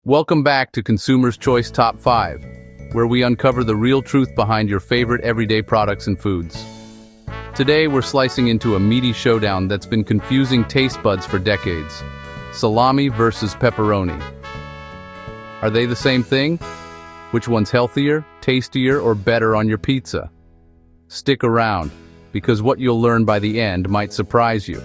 Welcome back to Consumer's Choice Top 5, where we uncover the real truth behind your favorite everyday products and foods. Today, we're slicing into a meaty showdown that's been confusing taste buds for decades. Salami versus pepperoni. Are they the same thing? Which one's healthier, tastier, or better on your pizza? Stick around, because what you'll learn by the end might surprise you.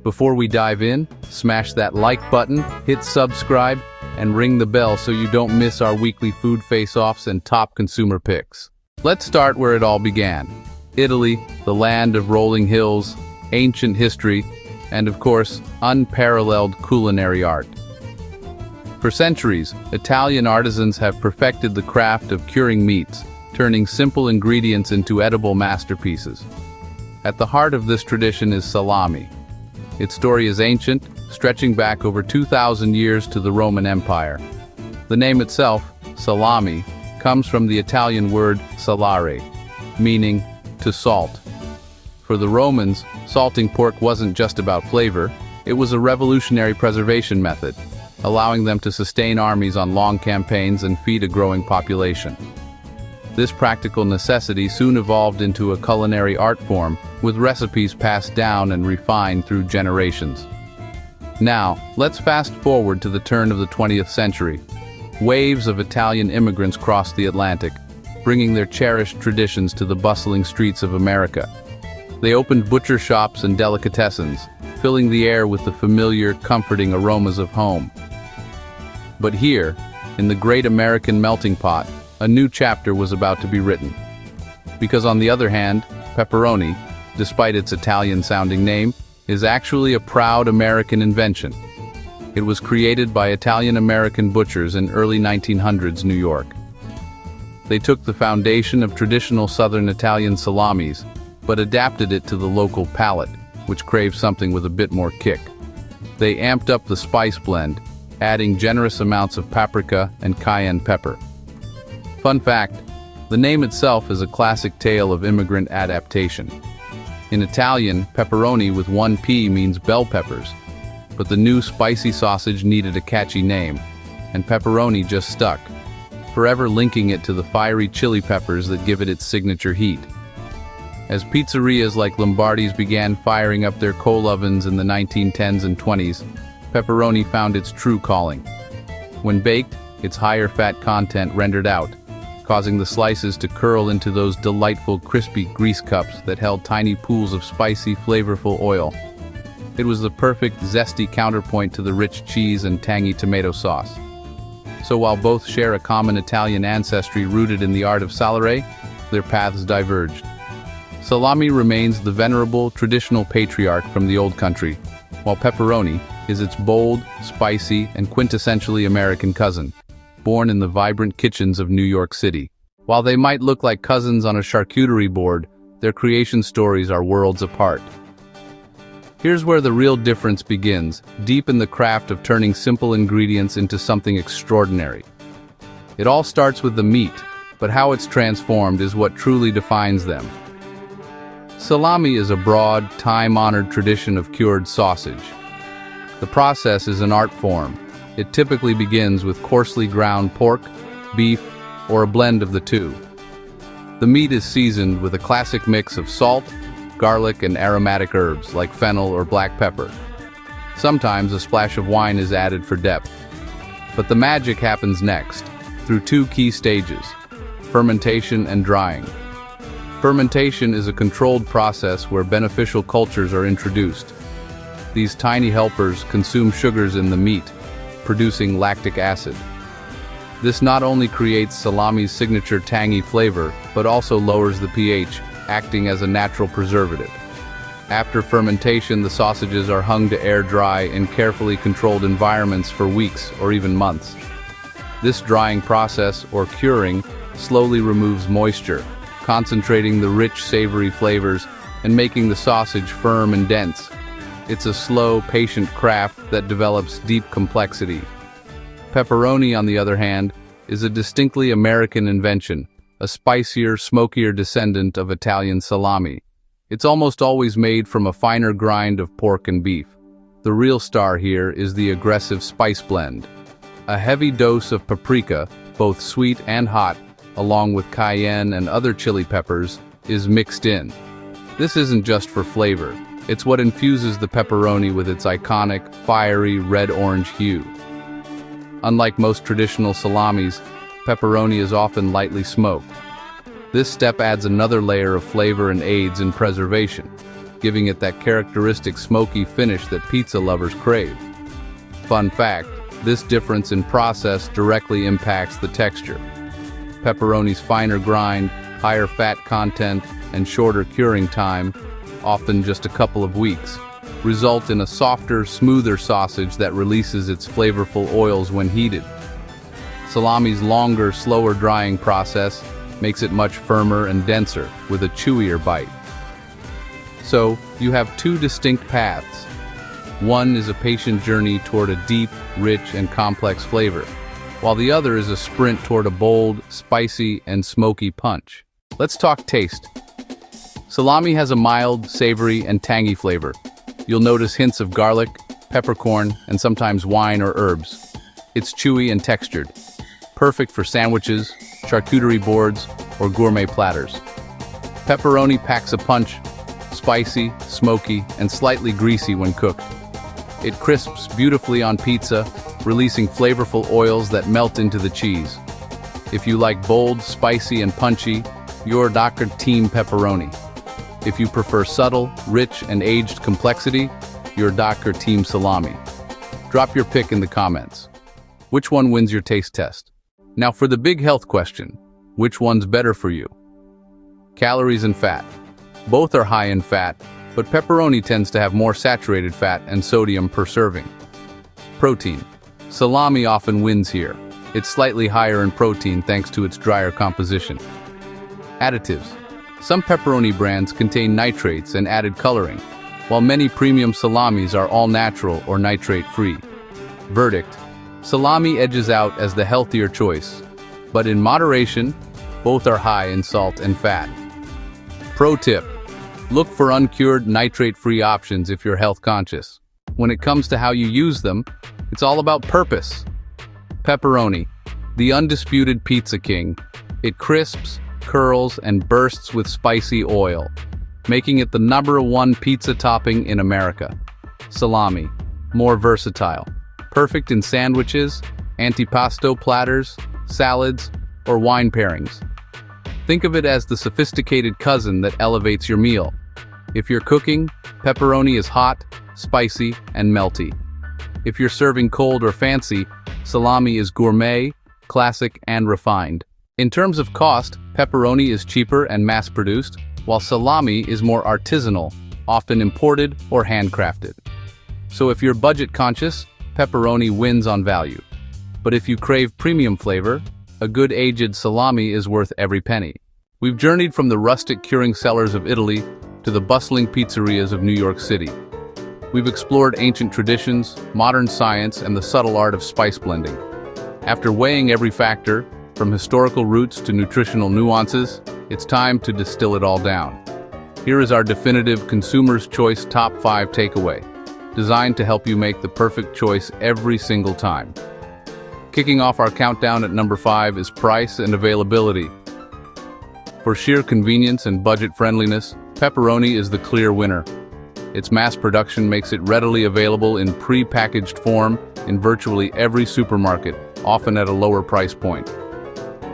Before we dive in, smash that like button, hit subscribe, and ring the bell so you don't miss our weekly food face-offs and top consumer picks. Let's start where it all began. Italy, the land of rolling hills, ancient history, and of course, unparalleled culinary art. For centuries, Italian artisans have perfected the craft of curing meats, turning simple ingredients into edible masterpieces. At the heart of this tradition is salami. Its story is ancient, stretching back over 2,000 years to the Roman Empire. The name itself, salami, comes from the Italian word salare, meaning to salt. For the Romans, salting pork wasn't just about flavor, it was a revolutionary preservation method, allowing them to sustain armies on long campaigns and feed a growing population. This practical necessity soon evolved into a culinary art form, with recipes passed down and refined through generations. Now, let's fast forward to the turn of the 20th century. Waves of Italian immigrants crossed the Atlantic, bringing their cherished traditions to the bustling streets of America. They opened butcher shops and delicatessens, filling the air with the familiar, comforting aromas of home. But here, in the great American melting pot, a new chapter was about to be written. Because on the other hand, pepperoni, despite its Italian-sounding name, is actually a proud American invention. It was created by Italian-American butchers in early 1900s New York. They took the foundation of traditional Southern Italian salamis, but adapted it to the local palate, which craved something with a bit more kick. They amped up the spice blend, adding generous amounts of paprika and cayenne pepper. Fun fact, the name itself is a classic tale of immigrant adaptation. In Italian, pepperoni with one P means bell peppers, but the new spicy sausage needed a catchy name, and pepperoni just stuck, forever linking it to the fiery chili peppers that give it its signature heat. As pizzerias like Lombardi's began firing up their coal ovens in the 1910s and 20s, pepperoni found its true calling. When baked, its higher fat content rendered out, causing the slices to curl into those delightful crispy grease cups that held tiny pools of spicy, flavorful oil. It was the perfect, zesty counterpoint to the rich cheese and tangy tomato sauce. So while both share a common Italian ancestry rooted in the art of salare, their paths diverged. Salami remains the venerable, traditional patriarch from the old country, while pepperoni is its bold, spicy, and quintessentially American cousin, born in the vibrant kitchens of New York City. While they might look like cousins on a charcuterie board, their creation stories are worlds apart. Here's where the real difference begins, deep in the craft of turning simple ingredients into something extraordinary. It all starts with the meat, but how it's transformed is what truly defines them. Salami is a broad, time-honored tradition of cured sausage. The process is an art form. It typically begins with coarsely ground pork, beef, or a blend of the two. The meat is seasoned with a classic mix of salt, garlic, and aromatic herbs like fennel or black pepper. Sometimes a splash of wine is added for depth. But the magic happens next, through two key stages: fermentation and drying. Fermentation is a controlled process where beneficial cultures are introduced. These tiny helpers consume sugars in the meat, producing lactic acid. This not only creates salami's signature tangy flavor, but also lowers the pH, acting as a natural preservative. After fermentation, the sausages are hung to air dry in carefully controlled environments for weeks or even months. This drying process, or curing, slowly removes moisture, concentrating the rich, savory flavors and making the sausage firm and dense. It's a slow, patient craft that develops deep complexity. Pepperoni, on the other hand, is a distinctly American invention, a spicier, smokier descendant of Italian salami. It's almost always made from a finer grind of pork and beef. The real star here is the aggressive spice blend. A heavy dose of paprika, both sweet and hot, along with cayenne and other chili peppers, is mixed in. This isn't just for flavor, it's what infuses the pepperoni with its iconic, fiery red-orange hue. Unlike most traditional salamis, pepperoni is often lightly smoked. This step adds another layer of flavor and aids in preservation, giving it that characteristic smoky finish that pizza lovers crave. Fun fact, this difference in process directly impacts the texture. Pepperoni's finer grind, higher fat content, and shorter curing time, often just a couple of weeks, result in a softer, smoother sausage that releases its flavorful oils when heated. Salami's longer, slower drying process makes it much firmer and denser, with a chewier bite. So, you have two distinct paths. One is a patient journey toward a deep, rich, and complex flavor, while the other is a sprint toward a bold, spicy, and smoky punch. Let's talk taste. Salami has a mild, savory, and tangy flavor. You'll notice hints of garlic, peppercorn, and sometimes wine or herbs. It's chewy and textured, perfect for sandwiches, charcuterie boards, or gourmet platters. Pepperoni packs a punch, spicy, smoky, and slightly greasy when cooked. It crisps beautifully on pizza, releasing flavorful oils that melt into the cheese. If you like bold, spicy, and punchy, you're Dr. Team Pepperoni. If you prefer subtle, rich, and aged complexity, you're Dr. Team Salami. Drop your pick in the comments. Which one wins your taste test? Now for the big health question, which one's better for you? Calories and fat. Both are high in fat, but pepperoni tends to have more saturated fat and sodium per serving. Protein. Salami often wins here. It's slightly higher in protein thanks to its drier composition. Additives. Some pepperoni brands contain nitrates and added coloring, while many premium salamis are all natural or nitrate-free. Verdict. Salami edges out as the healthier choice, but in moderation, both are high in salt and fat. Pro tip. Look for uncured, nitrate-free options if you're health conscious. When it comes to how you use them, it's all about purpose. Pepperoni, the undisputed pizza king. It crisps, curls, and bursts with spicy oil, making it the #1 pizza topping in America. Salami, more versatile, perfect in sandwiches, antipasto platters, salads, or wine pairings. Think of it as the sophisticated cousin that elevates your meal. If you're cooking, pepperoni is hot, spicy, and melty. If you're serving cold or fancy, salami is gourmet, classic, and refined. In terms of cost, pepperoni is cheaper and mass-produced, while salami is more artisanal, often imported or handcrafted. So if you're budget-conscious, pepperoni wins on value. But if you crave premium flavor, a good aged salami is worth every penny. We've journeyed from the rustic curing cellars of Italy to the bustling pizzerias of New York City. We've explored ancient traditions, modern science, and the subtle art of spice blending. After weighing every factor, from historical roots to nutritional nuances, it's time to distill it all down. Here is our definitive Consumer's Choice Top 5 takeaway, designed to help you make the perfect choice every single time. Kicking off our countdown at number 5 is price and availability. For sheer convenience and budget friendliness, pepperoni is the clear winner. Its mass production makes it readily available in pre-packaged form in virtually every supermarket, often at a lower price point.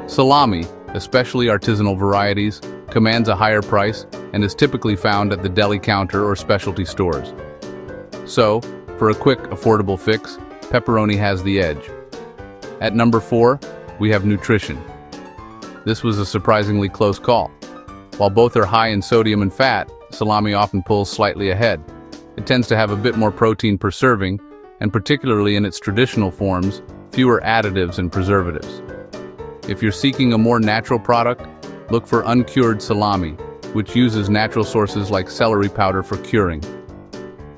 Salami, especially artisanal varieties, commands a higher price and is typically found at the deli counter or specialty stores. So, for a quick, affordable fix, pepperoni has the edge. At number 4, we have nutrition. This was a surprisingly close call. While both are high in sodium and fat, salami often pulls slightly ahead. It tends to have a bit more protein per serving, and particularly in its traditional forms, fewer additives and preservatives. If you're seeking a more natural product, look for uncured salami, which uses natural sources like celery powder for curing.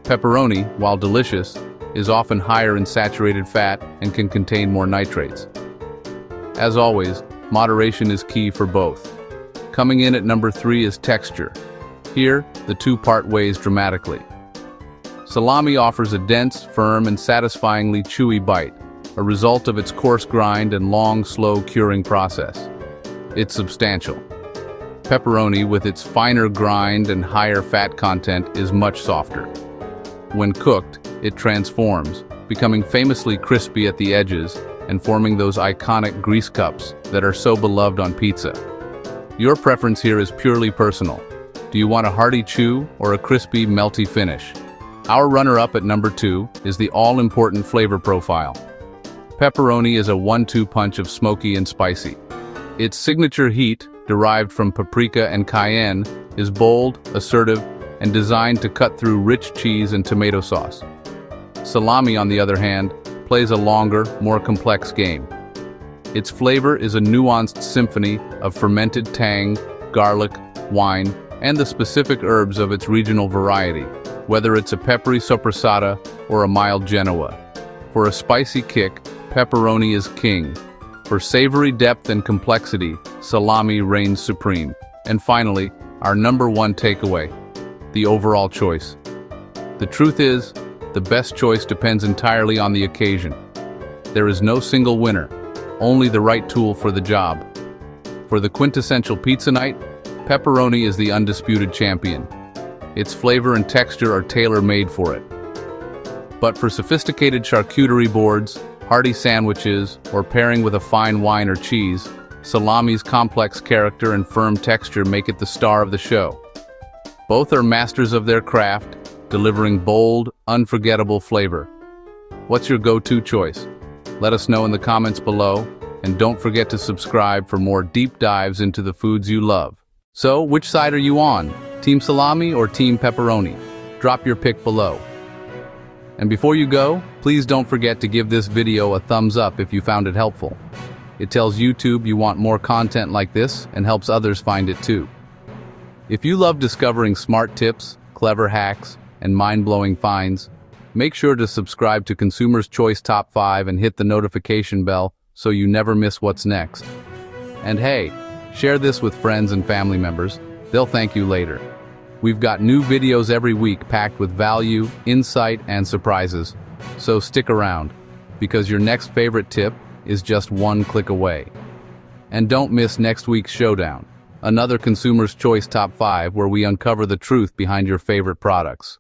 Pepperoni, while delicious, is often higher in saturated fat and can contain more nitrates. As always, moderation is key for both. Coming in at number 3 is texture. Here, the two part ways dramatically. Salami offers a dense, firm, and satisfyingly chewy bite, a result of its coarse grind and long, slow curing process. It's substantial. Pepperoni, with its finer grind and higher fat content, is much softer. When cooked, it transforms, becoming famously crispy at the edges and forming those iconic grease cups that are so beloved on pizza. Your preference here is purely personal. Do you want a hearty chew or a crispy, melty finish? Our runner-up at number 2 is the all-important flavor profile. Pepperoni is a 1-2 punch of smoky and spicy. Its signature heat, derived from paprika and cayenne, is bold, assertive, and designed to cut through rich cheese and tomato sauce. Salami, on the other hand, plays a longer, more complex game. Its flavor is a nuanced symphony of fermented tang, garlic, wine, and the specific herbs of its regional variety, whether it's a peppery sopressata or a mild Genoa. For a spicy kick, pepperoni is king. For savory depth and complexity, salami reigns supreme. And finally, our number 1 takeaway, the overall choice. The truth is, the best choice depends entirely on the occasion. There is no single winner, only the right tool for the job. For the quintessential pizza night, pepperoni is the undisputed champion. Its flavor and texture are tailor-made for it. But for sophisticated charcuterie boards, hearty sandwiches, or pairing with a fine wine or cheese, salami's complex character and firm texture make it the star of the show. Both are masters of their craft, delivering bold, unforgettable flavor. What's your go-to choice? Let us know in the comments below, and don't forget to subscribe for more deep dives into the foods you love. So, which side are you on? Team Salami or Team Pepperoni? Drop your pick below. And before you go, please don't forget to give this video a thumbs up if you found it helpful. It tells YouTube you want more content like this and helps others find it too. If you love discovering smart tips, clever hacks, and mind-blowing finds, make sure to subscribe to Consumer's Choice Top 5 and hit the notification bell so you never miss what's next. And hey, share this with friends and family members. They'll thank you later. We've got new videos every week packed with value, insight, and surprises. So stick around, because your next favorite tip is just one click away. And don't miss next week's showdown, another Consumer's Choice Top 5 where we uncover the truth behind your favorite products.